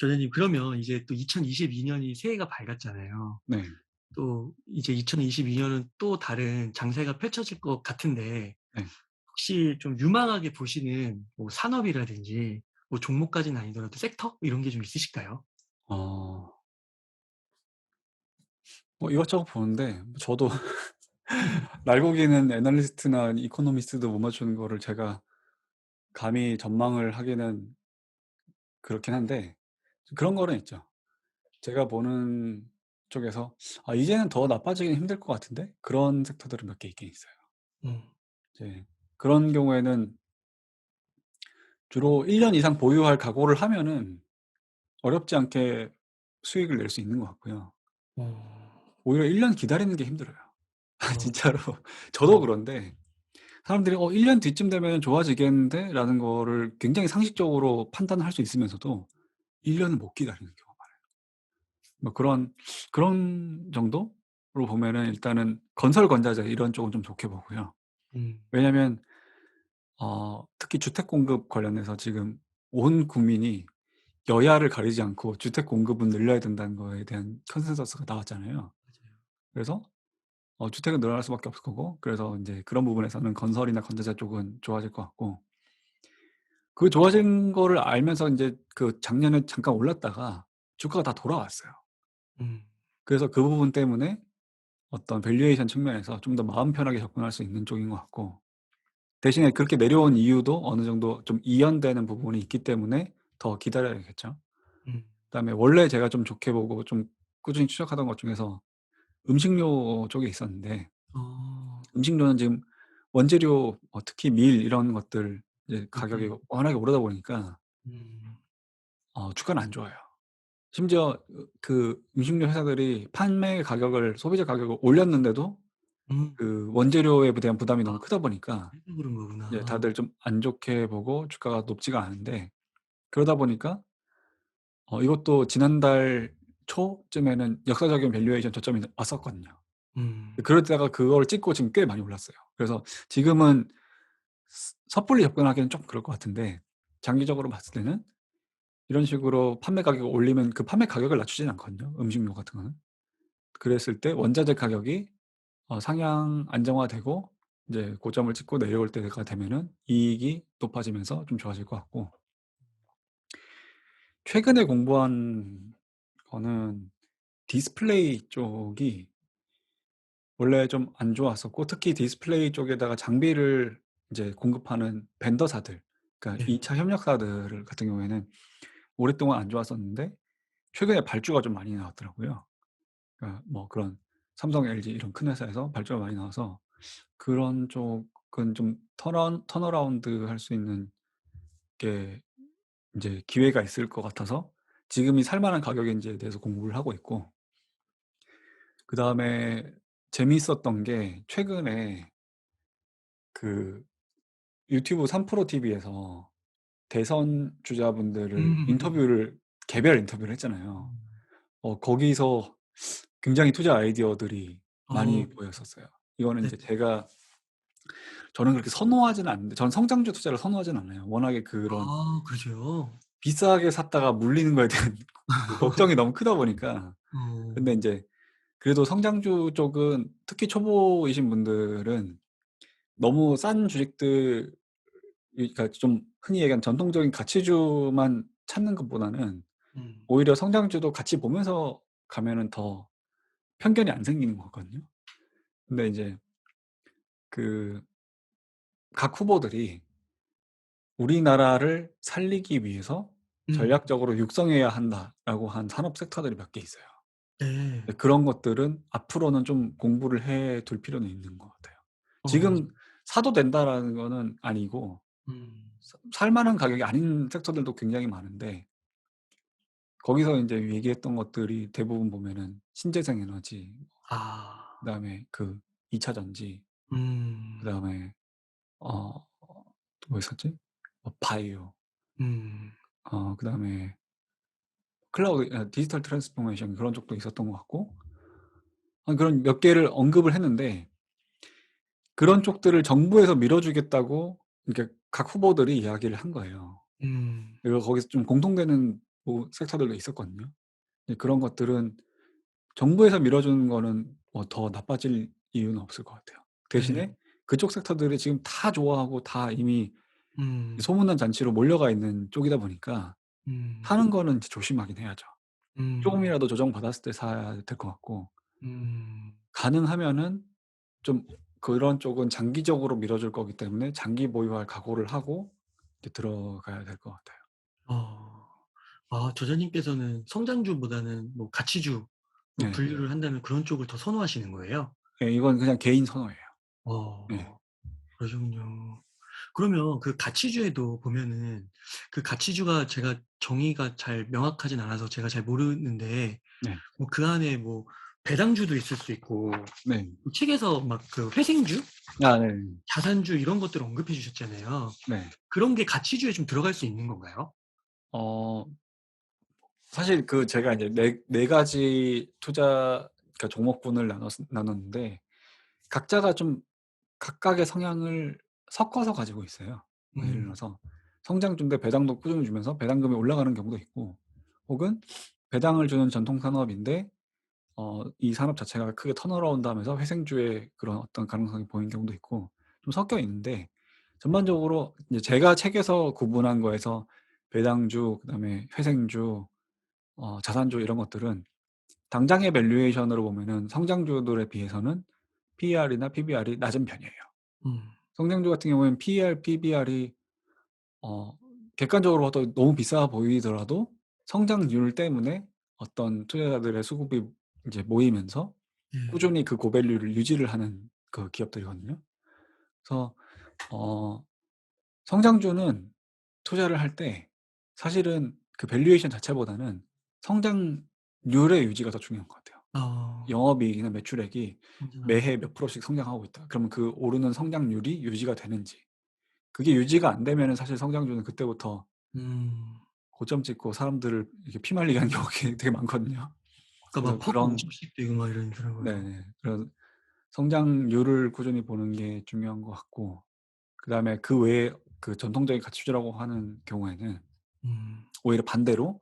전현님, 그러면 이제 또 2022년이 새해가 밝았잖아요. 네. 또 이제 2022년은 또 다른 장세가 펼쳐질 것 같은데, 네. 혹시 좀 유망하게 보시는 뭐 산업이라든지 뭐 종목까지는 아니더라도 섹터 이런 게 좀 있으실까요? 어 뭐 이것저것 보는데 저도 네. 날고기는 애널리스트나 이코노미스트도 못 맞추는 거를 제가 감히 전망을 하기는 그렇긴 한데 그런 거는 있죠. 제가 보는 쪽에서 '아 이제는 더 나빠지긴 힘들 것 같은데?' 그런 섹터들은 몇 개 있긴 있어요. 음. 이제 그런 경우에는 주로 1년 이상 보유할 각오를 하면은 어렵지 않게 수익을 낼 수 있는 것 같고요. 어. 오히려 1년 기다리는 게 힘들어요. 아 어. 진짜로 저도 어. 그런데 사람들이 1년 뒤쯤 되면 좋아지겠는데?'라는 거를 굉장히 상식적으로 판단을 할 수 있으면서도 1 년을 못 기다리는 경우가 많아요. 뭐 그런 정도로 보면은 일단은 건설 건자재 이런 쪽은 좀 좋게 보고요. 음. 왜냐면 특히 주택 공급 관련해서 지금 온 국민이 여야를 가리지 않고 주택 공급은 늘려야 된다는 거에 대한 컨센서스가 나왔잖아요. 맞아요. 그래서 주택은 늘어날 수밖에 없을 거고, 그래서 인제 그런 부분에서는 건설이나 건자재 쪽은 좋아질 것 같고, 그 좋아진 거를 알면서 인제 그 작년에 잠깐 올랐다가 주가가 다 돌아왔어요. 음. 그래서 그 부분 때문에 어떤 밸류에이션 측면에서 좀 더 마음 편하게 접근할 수 있는 쪽인 것 같고, 대신에 그렇게 내려온 이유도 어느 정도 좀 이연되는 부분이 있기 때문에 더 기다려야겠죠. 음. 그다음에 원래 제가 좀 좋게 보고 좀 꾸준히 추적하던 것 중에서 음식료 쪽에 있었는데, 어. 음식료는 지금 원재료 특히 밀 이런 것들 이제 가격이 네. 워낙에 오르다 보니까 음. 주가는 안 좋아요. 심지어 그 음식료 회사들이 판매 가격을 소비자 가격을 올렸는데도 음. 그 원재료에 대한 부담이 아, 너무 크다 보니까 그래서 그런 이제 거구나. 다들 좀 안 좋게 보고 주가가 높지가 않은데, 그러다 보니까 이것도 지난달 초쯤에는 역사적인 밸류에이션 저점이 왔었거든요. 음. 그러다가 그걸 찍고 지금 꽤 많이 올랐어요. 그래서 지금은 섣불리 접근하기는 좀 그럴 것 같은데, 장기적으로 봤을 때는 이런 식으로 판매 가격을 올리면 그 판매 가격을 낮추지는 않거든요, 음식료 같은 거는. 그랬을 때 원자재 가격이 상향 안정화되고 이제 고점을 찍고 내려올 때가 되면은 이익이 높아지면서 좀 좋아질 것 같고, 최근에 공부한 거는 디스플레이 쪽이 원래 좀 안 좋았었고, 특히 디스플레이 쪽에다가 장비를 이제 공급하는 벤더사들, 그러니까 네. 2차 협력사들 같은 경우에는 오랫동안 안 좋았었는데 최근에 발주가 좀 많이 나왔더라고요. 그러니까 뭐 그런 삼성, LG 이런 큰 회사에서 발주가 많이 나와서 그런 쪽은 좀 턴어라운드 할 수 있는 게 인제 기회가 있을 것 같아서 지금이 살 만한 가격인지에 대해서 공부를 하고 있고, 그다음에 재미있었던 게 최근에 그 유튜브 3프로 TV에서 대선 주자분들을 인터뷰를 개별 인터뷰를 했잖아요. 음. 거기서 굉장히 투자 아이디어들이 어. 많이 보였었어요. 이거는 네. 인제 저는 그렇게 선호하지는 않는데, 저는 성장주 투자를 선호하진 않아요. 워낙에 그런 아, 그러세요? 비싸게 샀다가 물리는 거에 대한 그 걱정이 너무 크다 보니까. 근데 어. 인제 그래도 성장주 쪽은 특히 초보이신 분들은 너무 싼 주식들, 그러니까 좀 흔히 얘기하는 전통적인 가치주만 찾는 것보다는 음. 오히려 성장주도 같이 보면서 가면은 더 편견이 안 생기는 것 같거든요. 근데 이제 그 각 후보들이 "우리나라를 살리기 위해서 음. 전략적으로 육성해야 한다."라고 한 산업 섹터들이 몇 개 있어요. 네. 근데 그런 것들은 앞으로는 좀 공부를 해 둘 필요는 있는 것 같아요. 어. 지금 사도 된다라는 거는 아니고, 음. 살 만한 가격이 아닌 섹터들도 굉장히 많은데, 거기서 인제 얘기했던 것들이 대부분 보면은 신재생 에너지, 아. 그다음에 그 2차 전지, 음. 그다음에 또 뭐 있었지? 바이오, 음. 그다음에 클라우드, 디지털 트랜스포메이션 그런 쪽도 있었던 것 같고, 그런 몇 개를 언급을 했는데, 그런 쪽들을 정부에서 밀어주겠다고 이렇게 각 후보들이 이야기를 한 거예요. 음. 그리고 거기서 좀 공통되는 뭐 섹터들도 있었거든요. 근데 그런 것들은 정부에서 밀어주는 거는 뭐 더 나빠질 이유는 없을 것 같아요. 네. 대신에 그쪽 섹터들이 지금 다 좋아하고 다 이미 음. 소문난 잔치로 몰려가 있는 쪽이다 보니까 음. 사는 거는 이제 조심하긴 해야죠. 음. 쪼금이라도 조정받았을 때 사야 될 것 같고 음. 가능하면은 좀 그런 쪽은 장기적으로 밀어줄 거기 때문에 장기 보유할 각오를 하고 이제 들어가야 될 것 같아요. 어. 아 저자님께서는 성장주보다는 뭐 가치주로 네. 분류를 한다면 그런 쪽을 더 선호하시는 거예요? 예 이건 그냥 개인 선호예요. 예. 어. 그러시군요. 그러면 그 가치주에도 보면은 그 가치주가 제가 정의가 잘 명확하진 않아서 제가 잘 모르는데 네. 뭐 그 안에 뭐 배당주도 있을 수 있고 네. 책에서 막 그 회생주, 아 네. 자산주 이런 것들을 언급해 주셨잖아요. 네. 그런 게 가치주에 좀 들어갈 수 있는 건가요? 어 사실 그 제가 이제 네 가지 투자 그러니까 종목군을 나눴는데 각자가 좀 각각의 성향을 섞어서 가지고 있어요. 뭐 예를 음. 들어서 성장주인데 배당도 꾸준히 주면서 배당금이 올라가는 경우도 있고 혹은 배당을 주는 전통 산업인데 이 산업 자체가 크게 턴어라운드 하면서 회생주의 그런 어떤 가능성이 보이는 경우도 있고 좀 섞여 있는데 전반적으로 이제 제가 책에서 구분한 거에서 배당주 그다음에 회생주 자산주 이런 것들은 당장의 밸류에이션으로 보면은 성장주들에 비해서는 PER이나 PBR이 낮은 편이에요. 음. 성장주 같은 경우에는 PER, PBR이 어 객관적으로 봐도 너무 비싸 보이더라도 성장률 때문에 어떤 투자자들의 수급이 이제 모이면서 네. 꾸준히 그 고밸류를 유지를 하는 그 기업들이거든요. 그래서 어 성장주는 투자를 할 때 사실은 그 밸류에이션 자체보다는 성장률의 유지가 더 중요한 것 같아요. 어. 영업이익이나 매출액이 성장하는 매해 몇 프로씩 성장하고 있다. 그러면 그 오르는 성장률이 유지가 되는지. 그게 유지가 안 되면은 사실 성장주는 그때부터 음. 고점 찍고 사람들을 이렇게 피말리게 하는 경우가 되게 많거든요. 아까 막 그래서 퍼 그런 50씩 되고 막 이러더라고요. 네네. 그런 성장률을 꾸준히 보는 게 중요한 것 같고 그다음에 그 외에 그 전통적인 가치주라고 하는 경우에는 음. 오히려 반대로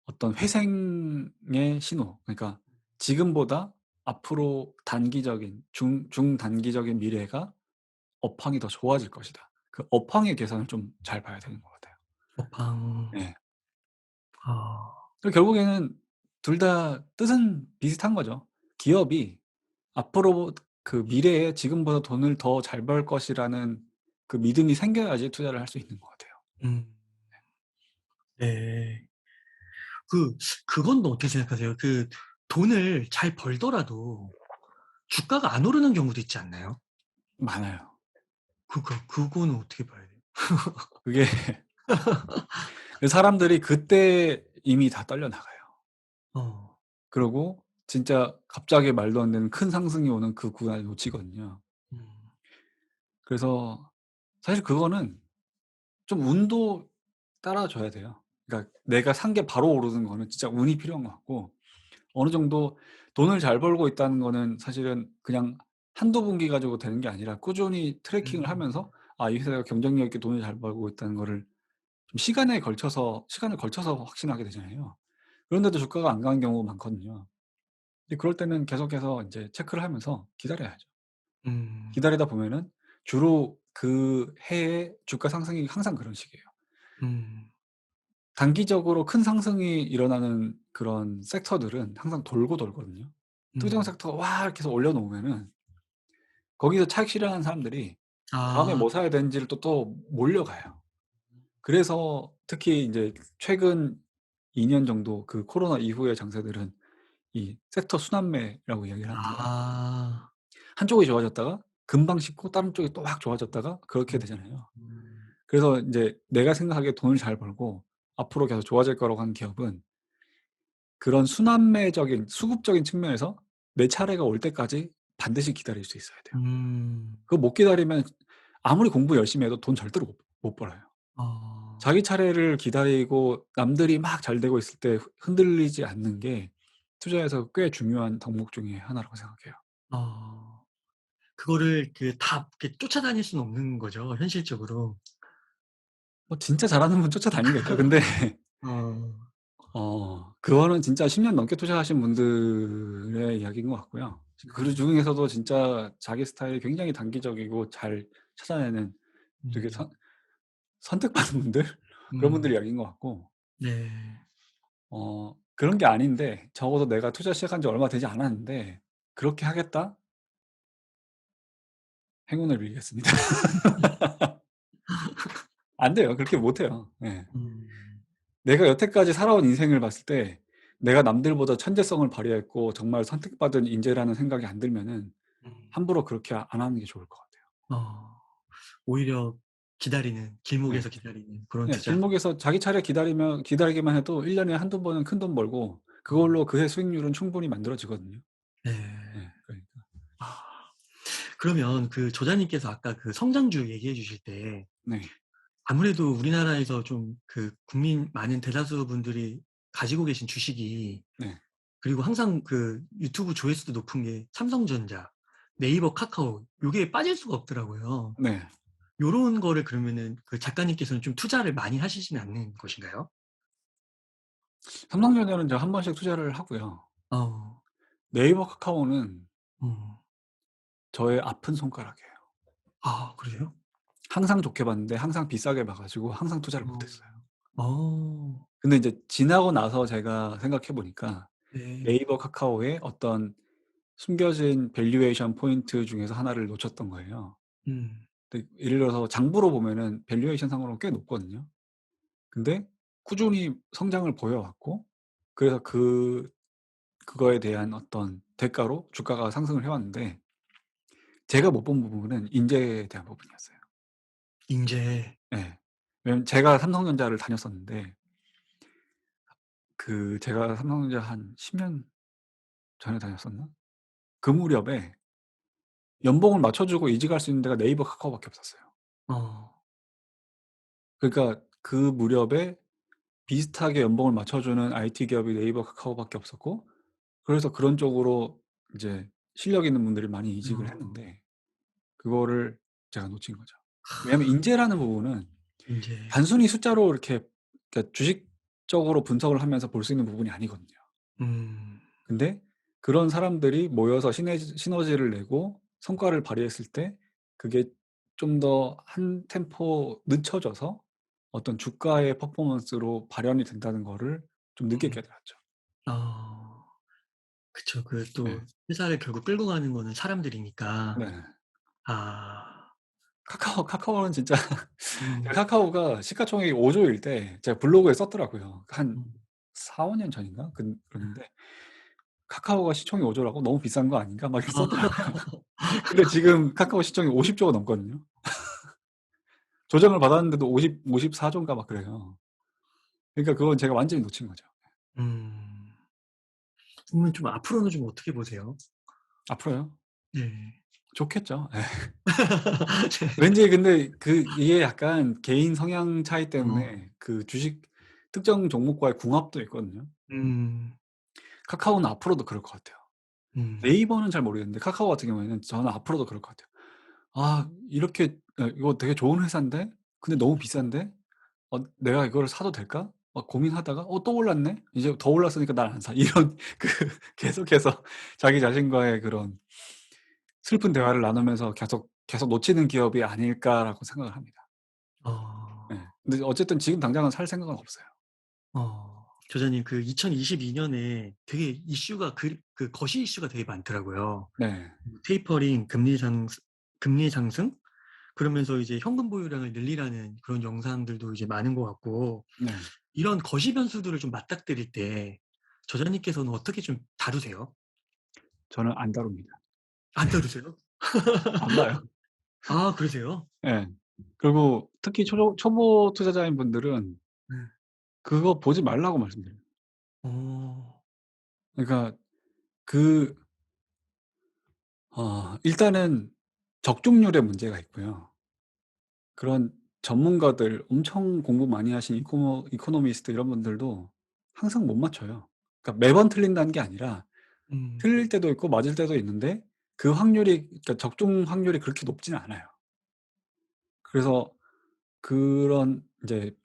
어떤 회생의 신호 그러니까 지금보다 앞으로 단기적인 중단기적인 미래가 업황이 더 좋아질 것이다. 그 업황의 계산을 좀 잘 봐야 되는 것 같아요. 업황. 예. 아. 그리고 결국에는 둘 다 뜻은 비슷한 거죠. 기업이 앞으로 그 미래에 지금보다 돈을 더 잘 벌 것이라는 그 믿음이 생겨야지 투자를 할 수 있는 것 같아요. 음. 네. 그 그건 또 어떻게 생각하세요? 그 돈을 잘 벌더라도 주가가 안 오르는 경우도 있지 않나요? 많아요. 그거는 어떻게 봐야 돼요? 그게 그 사람들이 그때 이미 다 떨려 나가요. 어. 그러고 진짜 갑자기 말도 안 되는 큰 상승이 오는 그 구간을 놓치거든요. 음. 그래서 사실 그거는 좀 운도 따라줘야 돼요. 그러니까 내가 산 게 바로 오르는 거는 진짜 운이 필요한 것 같고 어느 정도 돈을 잘 벌고 있다는 거는 사실은 그냥 한두 분기 가지고 되는 게 아니라 꾸준히 트래킹을 음. 하면서 '아 이 회사가 경쟁력 있게 돈을 잘 벌고 있다는 거를 좀 시간을 걸쳐서 확신하게 되잖아요. 그런데도 주가가 안 가는 경우가 많거든요. 근데 그럴 때는 계속해서 인제 체크를 하면서 기다려야죠. 음. 기다리다 보면은 주로 그 해의 주가 상승이 항상 그런 식이에요. 음. 단기적으로 큰 상승이 일어나는 그런 섹터들은 항상 돌고 돌거든요. 특정 음. 섹터가 와 이렇게 해서 올려 놓으면은 거기서 차익 실현하는 사람들이 다음에 아. 뭐 사야 되는지를 또 몰려가요. 그래서 특히 인제 최근 2년 정도 그 코로나 이후의 장세들은 이 섹터 순환매라고 이야기를 하는데 아. 한쪽이 좋아졌다가 금방 식고 다른 쪽이 또 막 좋아졌다가 그렇게 음. 되잖아요. 음. 그래서 인제 내가 생각하기에 돈을 잘 벌고 앞으로 계속 좋아질 거라고 하는 기업은 그런 순환매적인 수급적인 측면에서 내 차례가 올 때까지 반드시 기다릴 수 있어야 돼요. 음. 그거 못 기다리면 아무리 공부 열심히 해도 돈 절대로 못 벌어요. 아. 자기 차례를 기다리고 남들이 막 잘 되고 있을 때 흔들리지 않는 게 투자에서 꽤 중요한 덕목 중에 하나라고 생각해요. 아. 그거를 다 이렇게 쫓아다닐 수는 없는 거죠, 현실적으로. 뭐 진짜 잘하는 분 쫓아다니겠죠. 근데 어. 그거는 진짜 10년 넘게 투자하신 분들의 이야기인 것 같고요. 그 음. 중에서도 진짜 자기 스타일이 굉장히 단기적이고 잘 찾아내는 되게 음. 선택받은 분들 그런 분들 음. 이야기인 것 같고 네. 그런 게 아닌데 적어도 내가 투자 시작한 지 얼마 되지 않았는데 '그렇게 하겠다.' 행운을 빌겠습니다. 안 돼요. 그렇게 못 해요. 예. 음. 내가 여태까지 살아온 인생을 봤을 때 내가 남들보다 천재성을 발휘했고 정말 선택받은 인재라는 생각이 안 들면은 음. 함부로 그렇게 안 하는 게 좋을 것 같아요. 어. 오히려 기다리는 네. 길목에서 기다리는 그런 네. 투자. 길목에서 자기 차례 기다리기만 해도 1 년에 한두 번은 큰돈 벌고 음. 그걸로 그해 수익률은 충분히 만들어지거든요. 네. 네. 그러니까. 아. 그러면 그 저자님께서 아까 그 성장주 얘기해 주실 때 네. 아무래도 우리나라에서 좀 그 국민 많은 대다수 분들이 가지고 계신 주식이 네. 그리고 항상 그 유튜브 조회수도 높은 게 삼성전자, 네이버, 카카오 요게 빠질 수가 없더라고요. 네. 요런 거를 그러면은 그 작가님께서는 좀 투자를 많이 하시지는 않는 것인가요? 삼성전자는 제가 한 번씩 투자를 하고요. 어. 네이버, 카카오는 음. 저의 아픈 손가락이에요. 아 그러세요? 항상 좋게 봤는데 항상 비싸게 봐 가지고 항상 투자를 못 어. 했어요. 어. 근데 인제 지나고 나서 제가 생각해 보니까 네. 네이버, 카카오의 어떤 숨겨진 밸류에이션 포인트 중에서 하나를 놓쳤던 거예요. 음. 근데 예를 들어서 장부로 보면은 밸류에이션 상으로는 꽤 높거든요. 근데 꾸준히 성장을 보여 왔고 그래서 그거에 대한 어떤 대가로 주가가 상승을 해 왔는데 제가 못 본 부분은 인재에 대한 부분이었어요. 인제. 예. 왜냐면 제가 삼성전자를 다녔었는데 제가 삼성전자 한 10년 전에 다녔었나? 그 무렵에 연봉을 맞춰 주고 이직할 수 있는 데가 네이버, 카카오밖에 없었어요. 어. 그러니까 그 무렵에 비슷하게 연봉을 맞춰주는 IT 기업이 네이버, 카카오밖에 없었고 그래서 그런 쪽으로 이제 실력 있는 분들이 많이 이직을 어. 했는데 그거를 제가 놓친 거죠. 왜냐하면 인재라는 부분은 인제. 단순히 숫자로 이렇게 그러니까 주식적으로 분석을 하면서 볼 수 있는 부분이 아니거든요. 음. 근데 그런 사람들이 모여서 시너지를 내고 성과를 발휘했을 때 그게 좀 더 한 템포 늦춰져서 어떤 주가의 퍼포먼스로 발현이 된다는 거를 좀 늦게 음. 깨달았죠. 어. 그쵸. 그 또 네. 회사를 결국 끌고 가는 거는 사람들이니까. 네. 아. 카카오는 진짜 음. 카카오가 시가총액이 5 조일 때 제가 블로그에 썼더라고요. 한 음. 4-5년 전인가? 그랬는데 "카카오가 시총이 5 조라고? 너무 비싼 거 아닌가?" 막 이렇게 썼더라고요. 근데 지금 카카오 시총이 50 조가 넘거든요. 조정을 받았는데도 54 조인가 막 그래요. 그러니까 그건 제가 완전히 놓친 거죠. 음. 그러면 좀 앞으로는 좀 어떻게 보세요? 앞으로요? 네. 좋겠죠. 예. 네. 왠지 근데 이게 약간 개인 성향 차이 어. 때문에 그 주식 특정 종목과의 궁합도 있거든요. 음. 카카오는 앞으로도 그럴 것 같아요. 음. 네이버는 잘 모르겠는데 카카오 같은 경우에는 저는 앞으로도 그럴 것 같아요. '아 이렇게 이거 되게 좋은 회사인데 근데 너무 비싼데 내가 이거를 사도 될까?' 막 고민하다가 '또 올랐네. 이제 더 올랐으니까 난 안 사.' 이런 계속해서 자기 자신과의 그런 슬픈 대화를 나누면서 계속 놓치는 기업이 아닐까라고 생각을 합니다. 어. 예. 근데 어쨌든 지금 당장은 살 생각은 없어요. 어. 저자님 그 2022 년에 되게 이슈가 그 거시 이슈가 되게 많더라고요. 네. 테이퍼링, 금리 상승 그러면서 이제 현금 보유량을 늘리라는 그런 영상들도 이제 많은 것 같고 네. 이런 거시 변수들을 좀 맞닥뜨릴 때 저자님께서는 어떻게 좀 다루세요? 저는 안 다룹니다. 안 다루세요? 안 봐요. 아 그러세요? 예. 그리고 특히 초보 투자자인 분들은 네. 그거 보지 말라고 말씀드려요. 어. 그러니까 그 일단은 적중률에 문제가 있고요. 그런 전문가들 엄청 공부 많이 하신 이코노미스트 이런 분들도 항상 못 맞춰요. 그러니까 매번 틀린다는 게 아니라 음. 틀릴 때도 있고 맞을 때도 있는데 그 확률이 그러니까 적중 확률이 그렇게 높지는 않아요. 그래서 그런 인제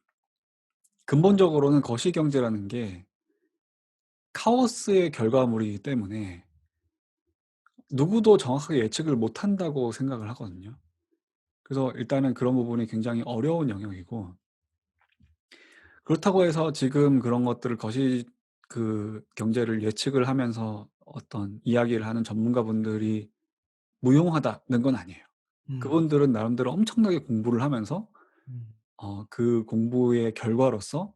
근본적으로는 거시경제라는 게 카오스의 결과물이기 때문에 누구도 정확하게 예측을 못 한다고 생각을 하거든요. 그래서 일단은 그런 부분이 굉장히 어려운 영역이고, 그렇다고 해서 지금 그런 것들을 경제를 예측을 하면서 어떤 이야기를 하는 전문가분들이 무용하다는 건 아니에요. 음. 그분들은 나름대로 엄청나게 공부를 하면서 음. 그 공부의 결과로서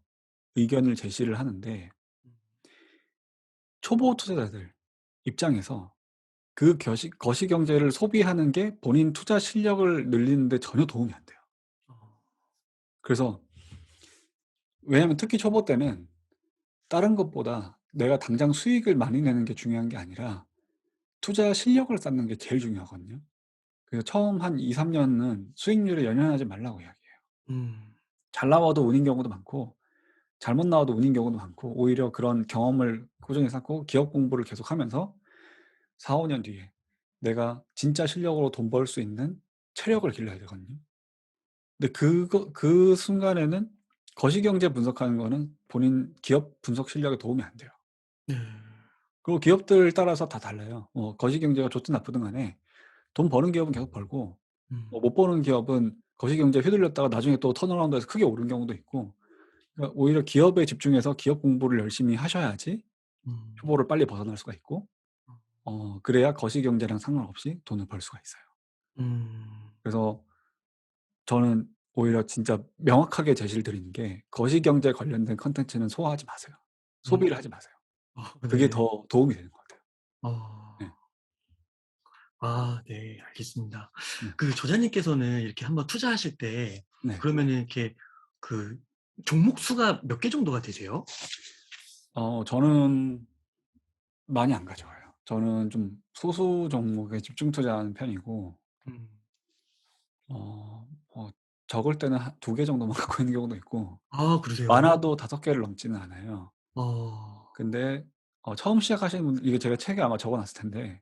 의견을 제시를 하는데, 음. 초보 투자자들 입장에서 그 거시경제를 소비하는 게 본인 투자 실력을 늘리는 데 전혀 도움이 안 돼요. 어. 그래서 왜냐하면 특히 초보 때는 다른 것보다 내가 당장 수익을 많이 내는 게 중요한 게 아니라 투자 실력을 쌓는 게 제일 중요하거든요. 그래서 처음 한 2-3 년은 수익률에 연연하지 말라고 이야기해요. 음. 잘 나와도 운인 경우도 많고 잘못 나와도 운인 경우도 많고, 오히려 그런 경험을 꾸준히 쌓고 기업 공부를 계속하면서 4-5년 뒤에 내가 진짜 실력으로 돈 벌 수 있는 체력을 길러야 되거든요. 근데 그 순간에는 거시경제 분석하는 거는 본인 기업 분석 실력에 도움이 안 돼요. 네. 그리고 기업들 따라서 다 달라요. 거시경제가 좋든 나쁘든 간에 돈 버는 기업은 계속 벌고, 음. 못 버는 기업은 거시경제에 휘둘렸다가 나중에 또 턴어라운드해서 크게 오른 경우도 있고, 그러니까 오히려 기업에 집중해서 기업 공부를 열심히 하셔야지 음. 초보를 빨리 벗어날 수가 있고, 어. 그래야 거시경제랑 상관없이 돈을 벌 수가 있어요. 음. 그래서 저는 오히려 진짜 명확하게 제시를 드리는 게 거시경제 관련된 콘텐츠는 소화하지 마세요. 음. 소비를 하지 마세요. 그게 네. 더 도움이 되는 것 같아요. 어. 네. 아 네. 알겠습니다. 네. 그 저자님께서는 이렇게 한번 투자하실 때 네. 그러면은 이렇게 그 종목 수가 몇 개 정도가 되세요? 저는 많이 안 가져와요. 저는 좀 소수 종목에 집중 투자하는 편이고, 음. 적을 때는 한 2개 정도만 갖고 있는 경우도 있고, 아 그러세요? 많아도 5 개를 넘지는 않아요. 어. 근데 처음 시작하시는 분들, 이게 제가 책에 아마 적어 놨을 텐데,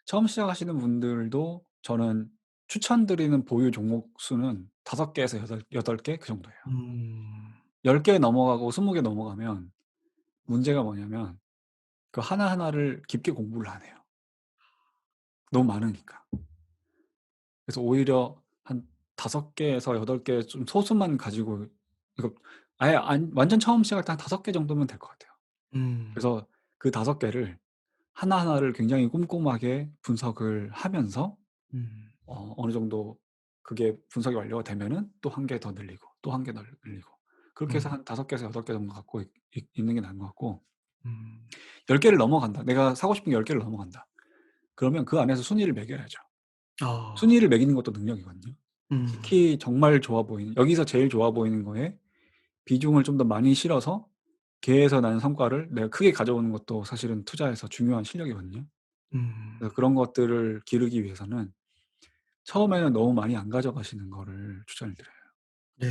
처음 시작하시는 분들도 저는 추천드리는 보유 종목 수는 5 개에서 여덟 개 그 정도예요. 음. 10개 넘어가고 20개 넘어가면 문제가 뭐냐면 그 하나하나를 깊게 공부를 안 해요, 너무 많으니까. 그래서 오히려 한 5 개에서 8개 좀 소수만 가지고, 이거 아예 완전 처음 시작할 때 한 5개 정도면 될 것 같아요. 음. 그래서 그 5 개를 하나하나를 굉장히 꼼꼼하게 분석을 하면서 음. 어느 정도 그게 분석이 완료가 되면은 또 1개 더 늘리고 또 1개 더 늘리고, 그렇게 해서 음. 한 5 개에서 8개 정도 갖고 있는 게 나은 것 같고, 음. 10 개를 넘어간다. 내가 사고 싶은 게 10 개를 넘어간다. 그러면 그 안에서 순위를 매겨야죠. 아. 순위를 매기는 것도 능력이거든요. 음. 특히 정말 좋아 보이는, 여기서 제일 좋아 보이는 거에 비중을 좀 더 많이 실어서 걔에서 나는 성과를 내가 크게 가져오는 것도 사실은 투자에서 중요한 실력이거든요. 음. 그래서 그런 것들을 기르기 위해서는 처음에는 너무 많이 안 가져가시는 거를 추천을 드려요. 네.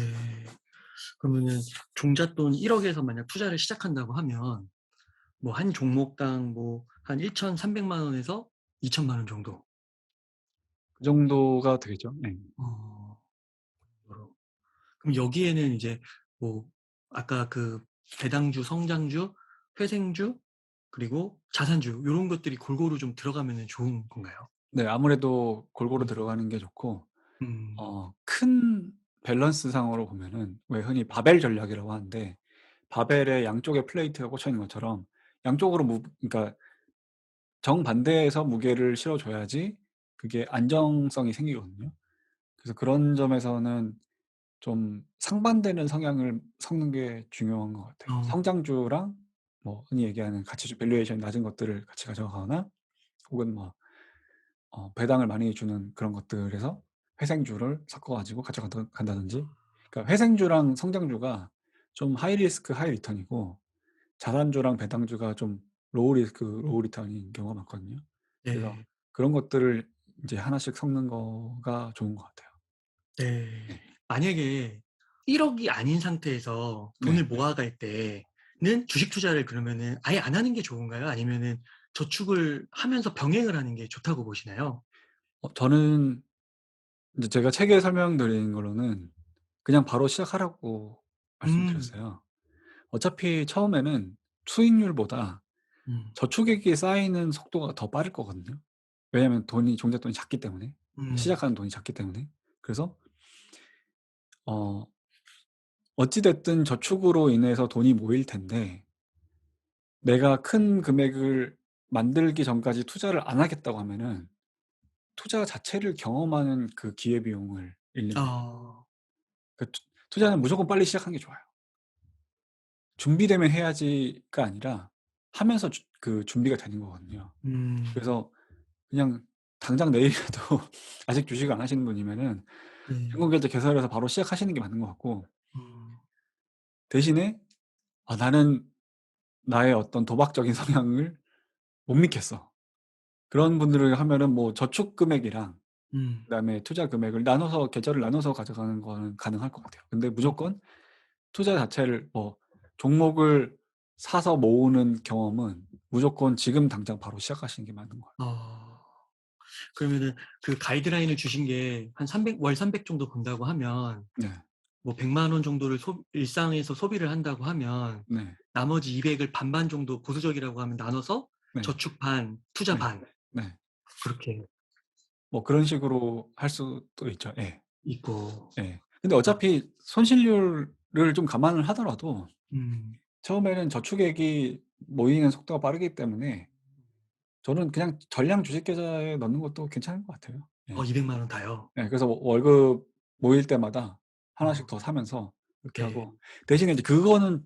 그러면은 종잣돈 1억 에서 만약 투자를 시작한다고 하면 뭐 한 종목당 뭐 한 1,300만 원에서 2천만 원 정도. 그 정도가 되겠죠. 네. 어. 여러 그럼 여기에는 이제 뭐 아까 그 배당주, 성장주, 회생주 그리고 자산주 요런 것들이 골고루 좀 들어가면은 좋은 건가요? 네. 아무래도 골고루 음. 들어가는 게 좋고, 음. 큰 밸런스상으로 보면은 왜 흔히 바벨 전략이라고 하는데, 바벨에 양쪽에 플레이트가 꽂혀 있는 것처럼 양쪽으로 그러니까 정반대에서 무게를 실어 줘야지 그게 안정성이 생기거든요. 그래서 그런 점에서는 좀 상반되는 성향을 섞는 게 중요한 것 같아요. 어. 성장주랑 뭐 흔히 얘기하는 가치주 밸류에이션이 낮은 것들을 같이 가져가거나, 혹은 뭐 배당을 많이 주는 그런 것들에서 회생주를 섞어 가지고 간다든지. 그러니까 회생주랑 성장주가 좀 하이 리스크 하이 리턴이고, 자산주랑 배당주가 좀 로우 리스크 로우 리턴인 경우가 많거든요. 그래서 네. 그런 것들을 인제 하나씩 섞는 거가 좋은 것 같아요. 네. 네. 만약에 1억 억이 아닌 상태에서 네. 돈을 모아갈 때는 주식 투자를 그러면은 아예 안 하는 게 좋은가요? 아니면은 저축을 하면서 병행을 하는 게 좋다고 보시나요? 저는 인제 제가 책에 설명드린 걸로는 그냥 바로 시작하라고 음. 말씀드렸어요. 어차피 처음에는 수익률보다 음. 저축액이 쌓이는 속도가 더 빠를 거거든요. 왜냐하면 돈이 종잣돈이 작기 때문에. 음. 시작하는 돈이 작기 때문에. 그래서 어 어찌 됐든 저축으로 인해서 돈이 모일 텐데 내가 큰 금액을 만들기 전까지 투자를 안 하겠다고 하면은 투자 자체를 경험하는 그 기회비용을 잃는 거죠. 아. 그 투자는 무조건 빨리 시작하는 게 좋아요. '준비되면 해야지.'가 아니라 하면서 그 준비가 되는 거거든요. 음. 그래서 그냥 당장 내일이라도 아직 주식을 안 하시는 분이면은 네. 현금계좌 개설해서 바로 시작하시는 게 맞는 것 같고 음. 대신에 '아 나는 나의 어떤 도박적인 성향을 못 믿겠어.' 그런 분들을 하면은 뭐 저축 금액이랑 음. 그다음에 투자 금액을 나눠서 계좌를 나눠서 가져가는 거는 가능할 것 같아요. 근데 음. 무조건 투자 자체를 뭐 종목을 사서 모으는 경험은 무조건 지금 당장 바로 시작하시는 게 맞는 것 같아요. 아. 그러면은 그 가이드라인을 주신 게 한 300 월 300 정도 번다고 하면 네. 뭐 100만 원 정도를 일상에서 소비를 한다고 하면 네. 나머지 200을 반반 정도 보수적이라고 하면 나눠서 네. 저축 반, 투자 네. 반 네. 그렇게 뭐 그런 식으로 할 수도 있죠. 예. 있고. 예. 근데 아. 어차피 손실률을 좀 감안을 하더라도 음. 처음에는 저축액이 모이는 속도가 빠르기 때문에 저는 그냥 전량 주식 계좌에 넣는 것도 괜찮은 것 같아요. 예. 200만 원 다요? 예. 그래서 월급 모일 때마다 하나씩 어. 더 사면서 이렇게 네. 하고 대신에 이제 그거는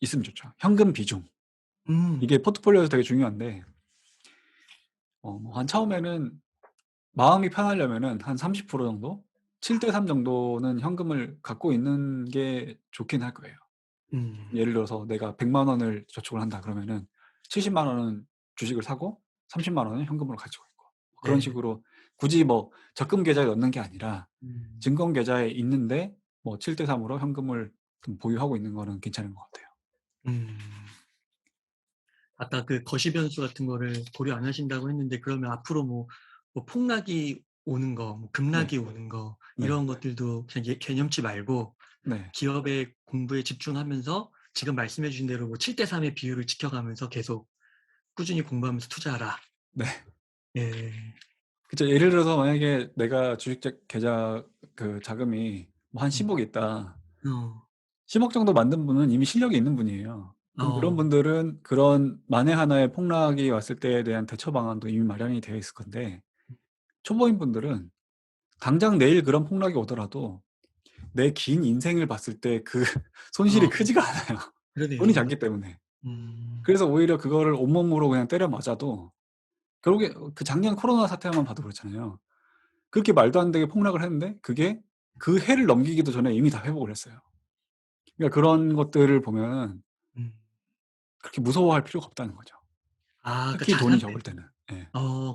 있으면 좋죠. 현금 비중. 음. 이게 포트폴리오에서 되게 중요한데 뭐 한 처음에는 마음이 편하려면은 한 30% 정도 7:3 정도는 현금을 갖고 있는 게 좋긴 할 거예요. 음. 예를 들어서 내가 100만 원을 저축을 한다 그러면은 70만 원은 주식을 사고 30만 원은 현금으로 가지고 있고 그런 네. 식으로 굳이 뭐 적금 계좌에 넣는 게 아니라 음. 증권 계좌에 있는데 뭐 7:3 으로 현금을 좀 보유하고 있는 거는 괜찮은 것 같아요. 음. 아까 그 거시 변수 같은 거를 고려 안 하신다고 했는데 그러면 앞으로 뭐 폭락이 오는 거, 뭐 네. 급락이 오는 거 네. 이런 것들도 그냥 개념치 말고 네. 기업의 공부에 집중하면서 지금 말씀해 주신 대로 뭐 7대 3의 비율을 지켜가면서 계속 꾸준히 공부하면서 투자하라. 네. 예. 그쵸. 예를 들어서 만약에 내가 주식 계좌 그 자금이 뭐 한 10억 음. 있다. 어. 10억 정도 만든 분은 이미 실력이 있는 분이에요. 그럼 그런 어. 분들은 그런 만에 하나의 폭락이 왔을 때에 대한 대처 방안도 이미 마련이 되어 있을 건데 초보인 분들은 당장 내일 그런 폭락이 오더라도 내 긴 인생을 봤을 때 그 손실이 어. 크지가 않아요. 돈이 그러네요. 작기 때문에. 음. 그래서 오히려 그거를 온몸으로 그냥 때려 맞아도 결국에 그 작년 코로나 사태만 봐도 그렇잖아요. 그렇게 말도 안 되게 폭락을 했는데 그게 그 해를 넘기기도 전에 이미 다 회복을 했어요. 그러니까 그런 것들을 보면은 음. 그렇게 무서워할 필요가 없다는 거죠. 그 특히 돈이 자산 적을 배분. 때는. 예.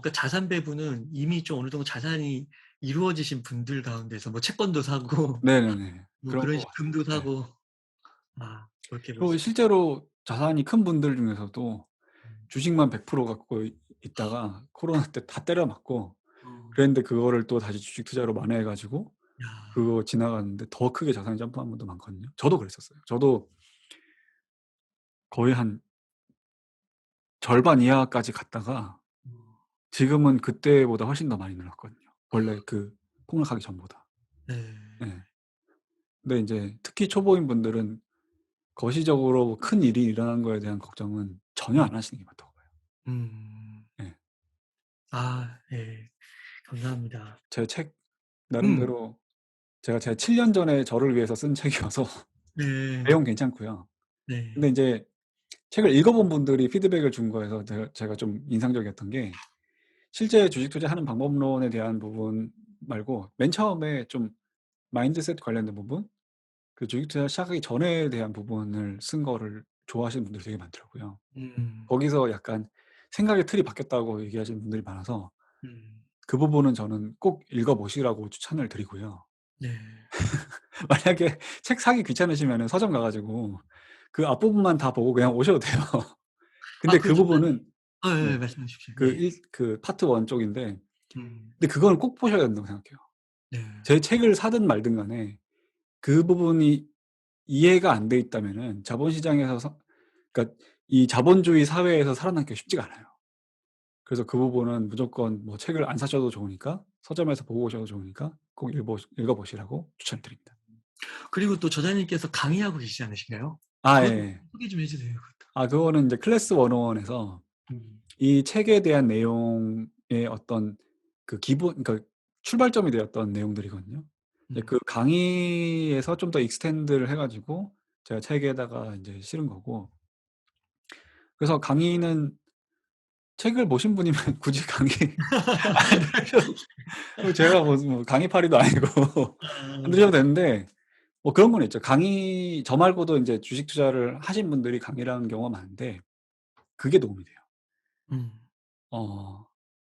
그 자산 배분은 이미 좀 어느 정도 자산이 이루어지신 분들 가운데서 뭐 채권도 사고 네네네. 뭐 그런 그런 것 식 같아요. 금도 예. 사고 그렇게 볼 그리고 수 있 실제로 자산이 큰 분들 중에서도 음. 주식만 100% 갖고 있다가 코로나 때 다 때려 맞고 어. 그랬는데 그거를 또 다시 주식 투자로 만회해 가지고 야. 그거 지나갔는데 더 크게 자산이 점프한 분도 많거든요. 저도 그랬었어요. 저도 거의 한 절반 이하까지 갔다가 어. 지금은 그때보다 훨씬 더 많이 늘었거든요. 원래 그 폭락하기 전보다. 네. 예. 근데 인제 특히 초보인 분들은 거시적으로 큰 일이 일어나는 거에 대한 걱정은 전혀 음. 안 하시는 게 맞다고 봐요. 음. 예. 예. 감사합니다. 제 책 음. 나름대로 제가 7년 전에 저를 위해서 쓴 책이어서 네. 내용 괜찮고요. 근데 네. 인제 책을 읽어 본 분들이 피드백을 준 거에서 제가 좀 인상적이었던 게 실제 주식 투자하는 방법론에 대한 부분 말고 맨 처음에 좀 마인드셋 관련된 부분 그 주식 투자 시작하기 전에 대한 부분을 쓴 거를 좋아하시는 분들이 되게 많더라고요. 음. 거기서 약간 생각의 틀이 바뀌었다고 얘기하시는 분들이 많아서 음. 그 부분은 저는 꼭 읽어 보시라고 추천을 드리고요. 네. 만약에 책 사기 귀찮으시면은 서점 가 가지고 그 앞부분만 다 보고 그냥 오셔도 돼요. 근데 그 그 중간에 부분은 네. 말씀해 주십시오. 그 예. 일 그 파트 1 쪽인데 음. 근데 그거는 꼭 보셔야 된다고 생각해요. 네. 제 책을 사든 말든 간에 그 부분이 이해가 안 돼 있다면은 자본시장에서 그러니까 이 자본주의 사회에서 살아남기가 쉽지가 않아요. 그래서 그 부분은 무조건 뭐 책을 안 사셔도 좋으니까 서점에서 보고 오셔도 좋으니까 꼭 읽어 보시라고 추천드립니다. 그리고 또 저자님께서 강의하고 계시지 않으신가요? 아 그것도 예. 소개 좀 해 주세요, 그것도. 그거는 인제 클래스 101에서 음. 이 책에 대한 내용의 어떤 그 기본 그러니까 출발점이 되었던 내용들이거든요. 이제 음. 그 강의에서 좀 더 익스텐드를 해 가지고 제가 책에다가 인제 실은 거고, 그래서 강의는 책을 보신 분이면 굳이 강의 안 들으셔도, 제가 무슨 뭐 강의파리도 아니고 안 아. 들으셔도 되는데, 뭐 그런 건 있죠. 강의 저 말고도 인제 주식 투자를 하신 분들이 강의를 하는 경우가 많은데 그게 도움이 돼요. 음. 어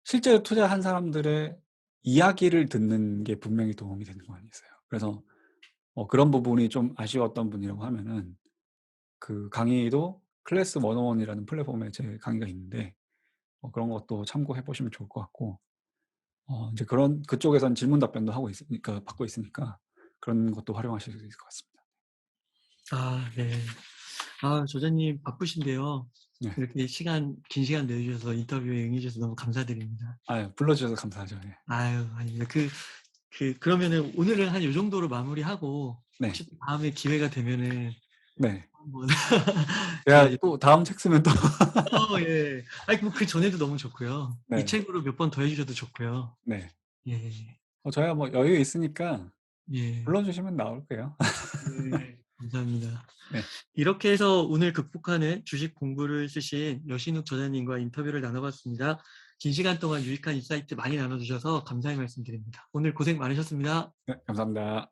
실제로 투자한 사람들의 이야기를 듣는 게 분명히 도움이 되는 건 있어요. 그래서 그런 부분이 좀 아쉬웠던 분이라고 하면은 그 강의도 클래스 101 이라는 플랫폼에 제 강의가 있는데 그런 것도 참고해 보시면 좋을 것 같고, 인제 그런 그쪽에선 질문 답변도 하고 있으니까 받고 있으니까 그런 것도 활용하실 수 있을 것 같습니다. 아 네. 아 저자님 바쁘신데요. 네. 이렇게 긴 시간 내 주셔서 인터뷰에 응해 주셔서 너무 감사드립니다. 아유, 불러 주셔서 감사하죠. 예. 아유 아닙니다. 그러면은 오늘은 한 요 정도로 마무리하고 네. 혹시 또 다음에 기회가 되면은 네. 한번 제가 저희 또 다음 책 쓰면 또 예. 아니 뭐 그전에도 너무 좋고요. 이 네. 책으로 몇 번 더 해 주셔도 좋고요. 네. 예. 저야 뭐 여유 있으니까 예. 불러 주시면 나올게요. 네. 감사합니다. 네. 이렇게 해서 오늘 극복하는 주식 공부를 쓰신 여신욱 저자님과 인터뷰를 나눠 봤습니다. 긴 시간 동안 유익한 인사이트 많이 나눠 주셔서 감사의 말씀드립니다. 오늘 고생 많으셨습니다. 네. 감사합니다.